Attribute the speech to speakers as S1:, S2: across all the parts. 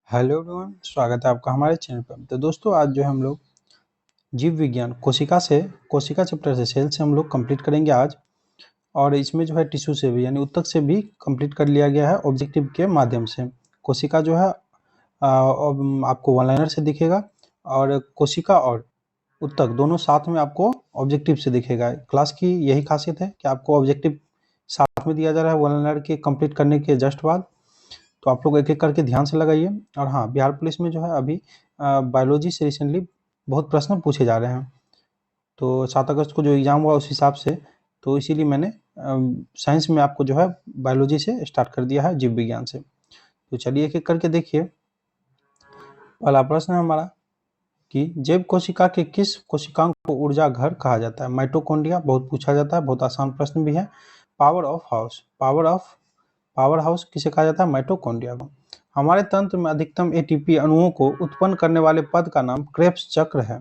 S1: Hello everyone, स्वागत है आपका हमारे चैनल पर। तो दोस्तों, आज जो हम लोग जीव विज्ञान कोशिका चैप्टर से सेल से हम लोग कंप्लीट करेंगे आज। और इसमें जो है टिश्यू से भी यानी उत्तक से भी कंप्लीट कर लिया गया है ऑब्जेक्टिव के माध्यम से। कोशिका जो है आपको वन लाइनर से दिखेगा और कोशिका और उत्तक दोनों साथ में आपको ऑब्जेक्टिव से दिखेगा। क्लास की यही खासियत है कि आपको ऑब्जेक्टिव साथ में दिया जा रहा है वन लाइनर के कंप्लीट करने के जस्ट बाद। तो आप लोग एक एक करके ध्यान से लगाइए। और हाँ, बिहार पुलिस में जो है अभी बायोलॉजी से रिसेंटली बहुत प्रश्न पूछे जा रहे हैं। तो 7 अगस्त को जो एग्ज़ाम हुआ उस हिसाब से, तो इसीलिए मैंने साइंस में आपको जो है बायोलॉजी से स्टार्ट कर दिया है, जीव विज्ञान से। तो चलिए एक एक करके देखिए। पहला प्रश्न है हमारा कि जैव कोशिका के किस कोशिकांग को ऊर्जा घर कहा जाता है? माइटोकॉन्ड्रिया बहुत पूछा जाता है, बहुत आसान प्रश्न भी है। पावर हाउस किसे कहा जाता है? माइटोकॉन्ड्रिया को। हमारे तंत्र में अधिकतम एटीपी अणुओं को उत्पन्न करने वाले पद का नाम क्रेब्स चक्र है।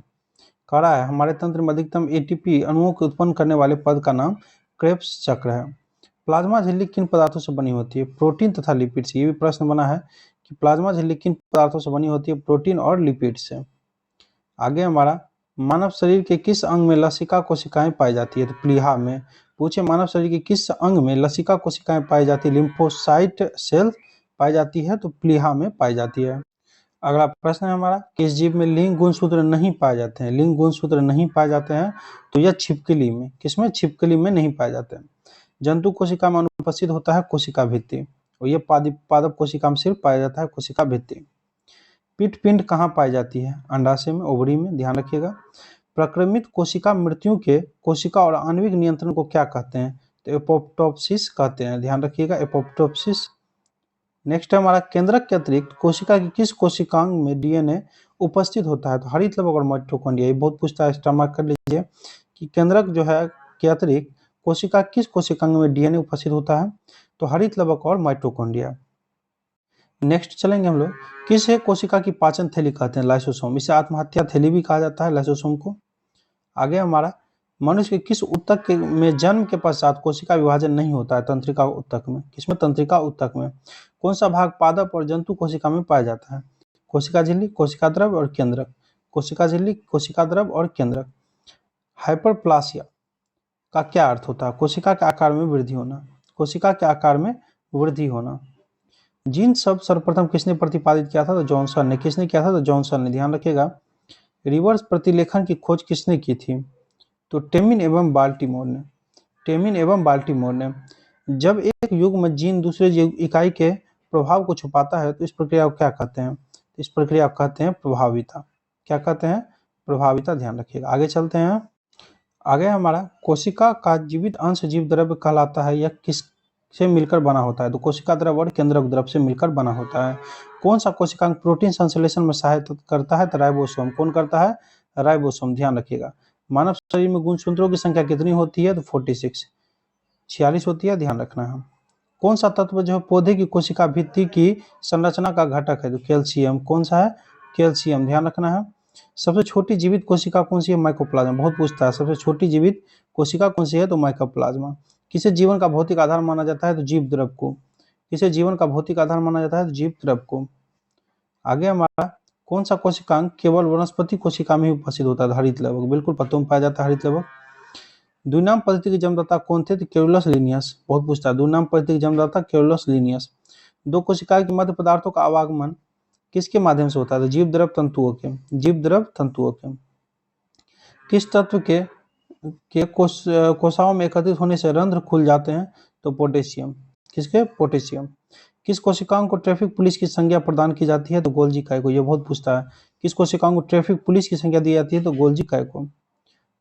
S1: कह रहा है हमारे तंत्र में अधिकतम एटीपी अणुओं को उत्पन्न करने वाले पद का नाम क्रेब्स चक्र है। प्लाज्मा झिल्ली किन पदार्थों से बनी होती है? प्रोटीन तथा लिपिड से। ये भी प्रश्न बना है कि प्लाज्मा झिल्ली किन पदार्थों से बनी होती है? प्रोटीन और लिपिड से। आगे हमारा, मानव शरीर के किस अंग में लसिका कोशिकाएं पाई जाती है? तो प्लीहा में। पूछे मानव शरीर के किस अंग में लसिका कोशिकाएं पाई जाती है? लिम्फोसाइट सेल पाई जाती है, तो प्लीहा में पाई जाती है। अगला प्रश्न है हमारा, किस जीव में लिंग गुणसूत्र नहीं पाए जाते हैं? लिंग गुणसूत्र नहीं पाए जाते हैं तो यह छिपकली में। किसमें? छिपकली में नहीं पाए जाते हैं। जंतु कोशिका में अनुपस्थित होता है कोशिका भित्ति, और यह पादप कोशिका में सिर्फ पाया जाता है कोशिका भित्ति। पीट पिंड कहाँ पाई जाती है? अंडाशय में, ओवरी में, ध्यान रखिएगा। प्रक्रमित कोशिका मृत्यु के कोशिका और आणविक नियंत्रण को क्या कहते हैं? तो एपोप्टोसिस कहते हैं, ध्यान रखिएगा, एपोप्टोसिस। नेक्स्ट है हमारा, केंद्रक के अतिरिक्त कोशिका की किस कोशिकांग में डीएनए उपस्थित होता है? तो हरित लवक और माइटोकॉन्ड्रिया। ये बहुत पूछता है, स्टमक कर लीजिए कि केंद्रक जो है के अतिरिक्त कोशिका किस कोशिकांग में डीएनए उपस्थित होता है? तो हरित लवक और माइटोकॉन्ड्रिया। नेक्स्ट चलेंगे हम लोग, किस एक कोशिका की पाचन थैली कहते हैं? लाइसोसोम। इसे आत्महत्या थैली भी कहा जाता है लाइसोसोम को। आगे हमारा, मनुष्य के किस ऊतक में जन्म के पश्चात कोशिका विभाजन नहीं होता है? तंत्रिका ऊतक में। किसमें? तंत्रिका ऊतक में। कौन सा भाग पादप और जंतु कोशिका में पाया जाता है? कोशिका झिल्ली, कोशिका द्रव और केंद्रक। कोशिका झिल्ली, कोशिका द्रव और केंद्रक। हाइपरप्लासिया का क्या अर्थ होता है? कोशिका के आकार में वृद्धि होना। कोशिका के आकार में वृद्धि होना। जीन शब्द सर्वप्रथम किसने प्रतिपादित किया था? तो जॉनसन ने। किसने किया था? तो जॉनसन ने, ध्यान रखिएगा। रिवर्स प्रतिलेखन की खोज किसने की थी? तो टेमिन एवं बाल्टीमोर ने। जब एक युग्म जीन दूसरे इकाई के प्रभाव को छुपाता है तो इस प्रक्रिया को क्या कहते हैं? इस प्रक्रिया को कहते हैं प्रभाविता। क्या कहते हैं? प्रभाविता, ध्यान रखिएगा। आगे चलते हैं। आगे हमारा, कोशिका का जीवित अंश जीव द्रव्य कहलाता है। यह किस से मिलकर बना होता है? तो कोशिका द्रव और केंद्रक द्रव से मिलकर बना होता है। कौन सा कोशिकांग प्रोटीन संश्लेषण में सहायता करता है? तो राइबोसोम। कौन करता है? राइबोसोम, ध्यान रखिएगा। मानव शरीर में गुणसूत्रों की संख्या कितनी होती है? तो 46 होती है, ध्यान रखना है। कौन सा तत्व जो है पौधे की कोशिका भित्ति की संरचना का घटक है? तो कैल्शियम। कौन सा है? कैल्शियम, ध्यान रखना है। सबसे छोटी जीवित कोशिका कौन सी है? माइकोप्लाज्मा। बहुत पूछता है, सबसे छोटी जीवित कोशिका कौन सी है? तो माइकोप्लाज्मा। किसे जीवन का भौतिक आधार माना जाता है? तो जीव द्रव को। किसे जीवन का भौतिक आधार माना जाता है? तो जीव द्रव को। आगे हमारा, कौन सा कोशिकांग केवल वनस्पति कोशिका में ही उपस्थित होता है? हरित लवक। बिल्कुल, पत्तों में पाया जाता है हरित लवक। द्विनाम पद्धति के जन्मदाता कौन थे? तो कैरोलस लीनियस। बहुत पूछता है, द्विनाम पद्धति के जन्मदाता कैरोलस लीनियस। दो कोशिका के मध्य पदार्थों का आवागमन किसके माध्यम से होता है? तो जीव द्रव तंतुओं के। किस तत्व के कोशिकाओं में एकत्रित होने से रंध्र खुल जाते हैं? तो पोटेशियम। किसके? पोटेशियम। किस कोशिकाओं को ट्रैफिक पुलिस की संज्ञा प्रदान की जाती है? तो गोल्जी काय को। ये बहुत पूछता है, किस कोशिकाओं को ट्रैफिक पुलिस की संज्ञा दी जाती है? तो गोल्जी काय को।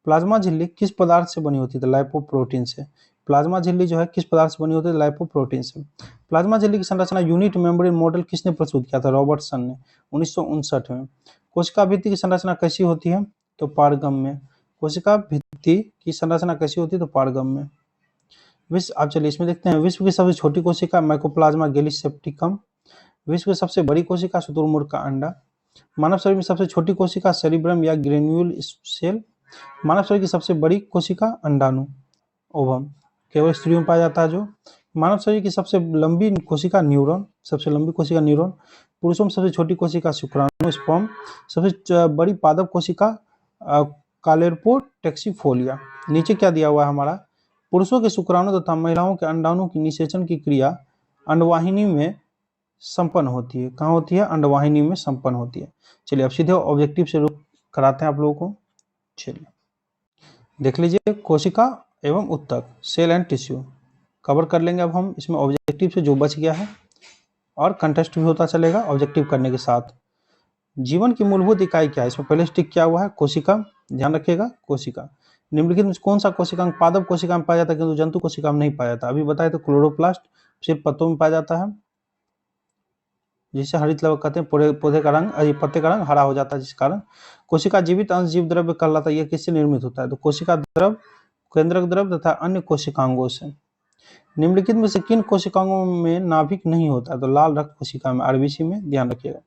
S1: प्लाज्मा झिल्ली किस पदार्थ से बनी होती है? तो लाइपोप्रोटीन से। प्लाज्मा झिल्ली जो है किस पदार्थ से बनी होती है? लाइपोप्रोटीन से। प्लाज्मा झिल्ली की संरचना यूनिट मेम्ब्रेन मॉडल किसने प्रस्तुत किया था? रॉबर्टसन ने, 1959 में। कोशिका भित्ति की संरचना कैसी होती है? तो पारगम में। कोशिका भित्ति की संरचना कैसी होती है? तो पारगम में। अब चलिए इसमें देखते हैं, विश्व की सबसे छोटी कोशिका माइकोप्लाज्मा गैलीसेप्टिकम। विश्व की सबसे बड़ी कोशिका शुतुरमुर्ग का अंडा। मानव शरीर में सबसे छोटी कोशिका सेरिब्रम या ग्रेन्यूल सेल। मानव शरीर की सबसे बड़ी कोशिका अंडाणु, ओवम, केवल स्त्रियों में पाया जाता है जो। मानव शरीर की सबसे लंबी कोशिका न्यूरॉन, सबसे लंबी कोशिका न्यूरॉन। पुरुषों में सबसे छोटी कोशिका शुक्राणु स्पर्म। सबसे बड़ी पादप कोशिका कालेर्पोटेक्सीफोलिया। नीचे क्या दिया हुआ है हमारा, पुरुषों के शुक्राणु तथा महिलाओं के अंडाणु की निषेचन की क्रिया अंडवाहिनी में संपन्न होती है। कहाँ होती है, अंडवाहिनी में संपन्न होती है। चलिए अब सीधे ऑब्जेक्टिव से रुक कराते हैं आप लोगों को। चलिए देख लीजिए, कोशिका एवं उत्तक, सेल एंड टिश्यू कवर कर लेंगे अब हम इसमें ऑब्जेक्टिव से जो बच गया है, और कंटेस्ट भी होता चलेगा ऑब्जेक्टिव करने के साथ। जीवन की मूलभूत इकाई क्या है, इसमें पहले स्टिक क्या हुआ है, कोशिका, ध्यान रखिएगा कोशिका। निम्नलिखित में कौन सा कोशिकांग पादप कोशिका में पाया जाता है किंतु जंतु कोशिका में नहीं पाया जाता, अभी बताए तो क्लोरोप्लास्ट सिर्फ पत्तों में पाया जाता है, जिसे हरित लवक कहते हैं। पौधे का रंग, पत्ते का रंग हरा हो जाता है जिस कारण। कोशिका जीवित अंश जीव द्रव्य कहलाता है, यह किससे निर्मित होता है, तो कोशिका द्रव, केंद्रक द्रव तथा अन्य कोशिकांगों से। निम्नलिखित में से किन कोशिकांगों में नाभिक नहीं होता है, तो लाल रक्त कोशिका में, आरबीसी में, ध्यान रखिएगा।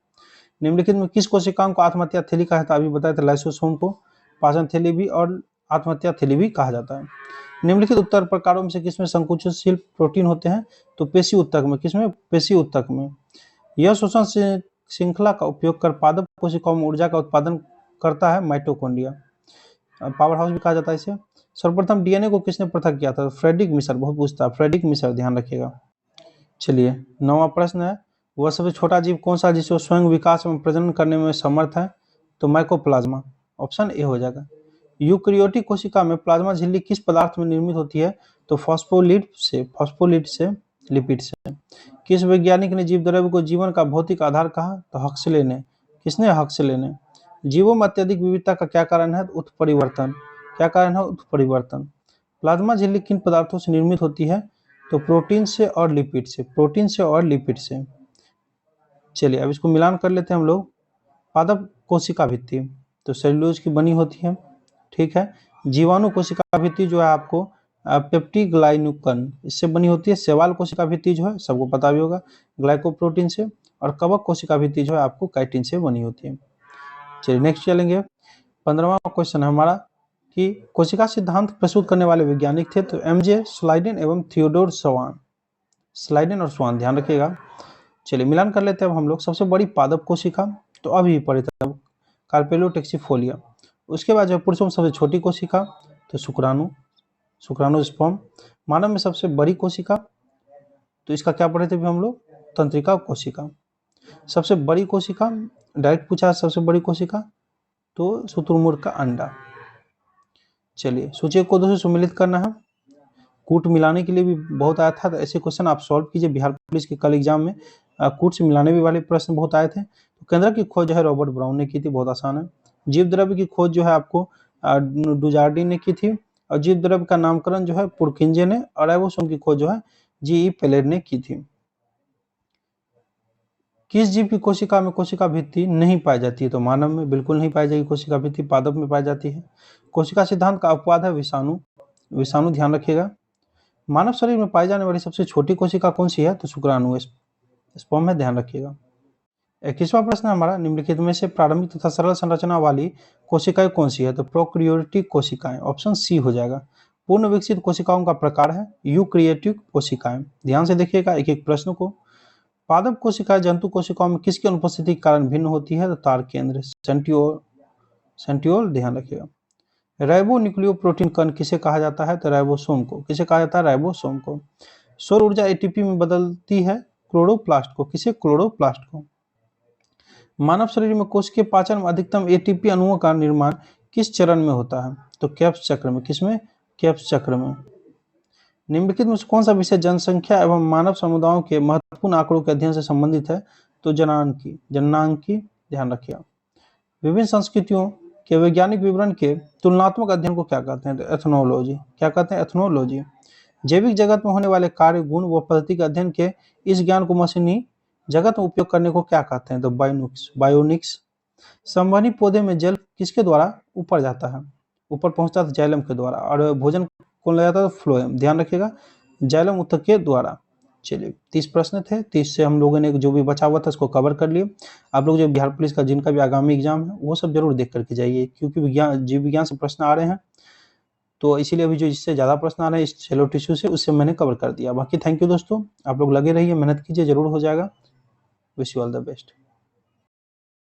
S1: निम्नलिखित में किस कोशिकांग को आत्महत्या थैली कहा जाता है, अभी बताया था लाइसोसोम को पाचन थैली भी और आत्महत्या थैली भी कहा जाता है। निम्नलिखित उत्तर प्रकारों में से किसमें संकुचनशील प्रोटीन होते हैं, तो पेशी उत्तक में, किसमें, पेशी उत्तक में। यह श्वसन श्रृंखला का उपयोग कर पादप कोशिकाओं में ऊर्जा का उत्पादन करता है, माइटोकॉन्ड्रिया, पावर हाउस भी कहा जाता है इसे। सर्वप्रथम डीएनए को किसने पृथक किया था, फ्रेडरिक मिशर, बहुत पूछता है, फ्रेडरिक मिशर, ध्यान रखिएगा। चलिए 9वां प्रश्न है, वह सबसे छोटा जीव कौन सा जिसको स्वयं विकास एवं प्रजनन करने में समर्थ है, तो माइकोप्लाज्मा, ऑप्शन ए हो जाएगा। यूकैरियोटिक कोशिका में प्लाज्मा झिल्ली किस पदार्थ में निर्मित होती है, तो फॉस्फोलिपिड से, लिपिड से। किस वैज्ञानिक ने जीव द्रव्य को जीवन का भौतिक आधार कहा, तो हक्सले ने, किसने, हक्सले ने। जीवों में अत्यधिक विविधता का क्या कारण है, उत्परिवर्तन, क्या कारण है, उत्परिवर्तन। प्लाज्मा झिल्ली किन पदार्थों से निर्मित होती है, तो प्रोटीन से और लिपिड से, प्रोटीन से और लिपिड से। चलिए अब इसको मिलान कर लेते हैं हम लोग। पादप कोशिका भित्ति तो सेल्यूलोज की बनी होती है, ठीक है। जीवाणु कोशिका भित्ति जो है आपको पेप्टिग्लाइनुकन इससे बनी होती है। शैवाल कोशिका भित्ति जो है सबको पता भी होगा, ग्लाइकोप्रोटीन से। और कवक कोशिका भित्ति जो है आपको काइटिन से बनी होती है। चलिए नेक्स्ट चलेंगे। 15वां क्वेश्चन है हमारा कि कोशिका सिद्धांत प्रस्तुत करने वाले वैज्ञानिक थे, तो एमजे स्लाइडेन एवं थियोडोर स्वान, स्लाइडेन और स्वान, ध्यान रखिएगा। चलिए मिलान कर लेते हैं अब हम लोग। सबसे बड़ी पादप कोशिका तो अभी पढ़े थे, कार्पेलोटेक्सीफोलिया। उसके बाद जो पुरुषों में सबसे छोटी कोशिका तो शुक्राणु, शुक्राणु स्पर्म। मानव में सबसे बड़ी कोशिका तो इसका क्या पढ़े थे अभी हम लोग, तंत्रिका कोशिका। सबसे बड़ी कोशिका डायरेक्ट पूछा, सबसे बड़ी कोशिका तो शुतुरमुर्ग का अंडा। चलिए सूचक को 2 से सम्मिलित करना है, कूट मिलाने के लिए भी बहुत आया था, तो ऐसे क्वेश्चन आप सॉल्व कीजिए। बिहार पुलिस के कल एग्जाम में कूट से मिलाने भी वाले प्रश्न बहुत आए थे। तो केंद्र की खोज जो है रॉबर्ट ब्राउन ने की थी, बहुत आसान है। जीव द्रव्य की खोज जो है आपको डुजार्डी ने की थी, और जीव द्रव्य का नामकरण जो है पुरकिंजे ने, और राइबोसोम की खोज जो है जी.ई. पेलेर ने की थी। किस जीव की कोशिका में कोशिका भित्ति नहीं पाई जाती है, तो मानव में बिल्कुल नहीं पाई जाएगी कोशिका भित्ति, पादप में पाई जाती है। कोशिका सिद्धांत का अपवाद है विषाणु, विषाणु ध्यान रखिएगा। मानव शरीर में पाई जाने वाली सबसे छोटी कोशिका कौन सी है, तो शुक्राणु, स्पर्म है, ध्यान रखिएगा। 21वां प्रश्न हमारा, निम्नलिखित में से प्रारंभिक तथा सरल संरचना वाली कोशिकाएं कौन सी है, तो प्रोकैरियोटिक कोशिकाएं, ऑप्शन सी हो जाएगा। पूर्ण विकसित कोशिकाओं का प्रकार है यूकैरियोटिक कोशिकाएं। ध्यान से देखिएगा एक एक प्रश्न को। पादप कोशिकाएं जंतु कोशिकाओं में किसकी अनुपस्थिति के कारण भिन्न होती है, तो तार केंद्र, सेंट्रियोल, ध्यान रखिएगा। राइबो न्यूक्लियोप्रोटीन कण किसे कहा जाता है, तो राइबोसोम को, किसे कहा जाता है, राइबोसोम को। सौर ऊर्जा एटीपी में बदलती है क्लोरोप्लास्ट को, किसे, क्लोरोप्लास्ट को। मानव शरीर में कोशिकीय पाचन में अधिकतम एटीपी अणुओं का निर्माण किस चरण में होता है, तो कैप्स चक्र में, किसमें, कैप्स चक्र में। निम्नलिखित में से कौन सा विषय जनसंख्या एवं मानव समुदायों के महत्वपूर्ण आंकड़ों के अध्ययन से संबंधित है, तो जननांकी, ध्यान रखिएगा। विभिन्न संस्कृतियों के वैज्ञानिक विवरण के तुलनात्मक अध्ययन को क्या कहते हैं, तो एथनोलॉजी, क्या कहते हैं, एथनोलॉजी। जैविक जगत में होने वाले कार्य, गुण व पद्धति के अध्ययन के इस ज्ञान को मशीनी जगत में उपयोग करने को क्या कहते हैं, तो बायोनिक्स। संवहनी पौधे में जल किसके द्वारा ऊपर जाता है, ऊपर पहुंचता है जाइलम के द्वारा, और भोजन कौन ले जाता है, फ्लोएम, ध्यान रखिएगा, जाइलम ऊतक के द्वारा। चलिए 30 प्रश्न थे, 30 से हम लोगों ने जो भी बचा हुआ था उसको कवर कर लिए। आप लोग जो बिहार पुलिस का जिनका भी आगामी एग्जाम है वो सब जरूर देख करके जाइए, क्योंकि विज्ञान, जीव विज्ञान से प्रश्न आ रहे हैं। तो इसीलिए अभी जो इससे ज़्यादा प्रश्न आ रहे हैं इस सेलो टिश्यू से, उससे मैंने कवर कर दिया। बाकी थैंक यू दोस्तों, आप लोग लगे रहिए, मेहनत कीजिए, जरूर हो जाएगा। Wish you all the best.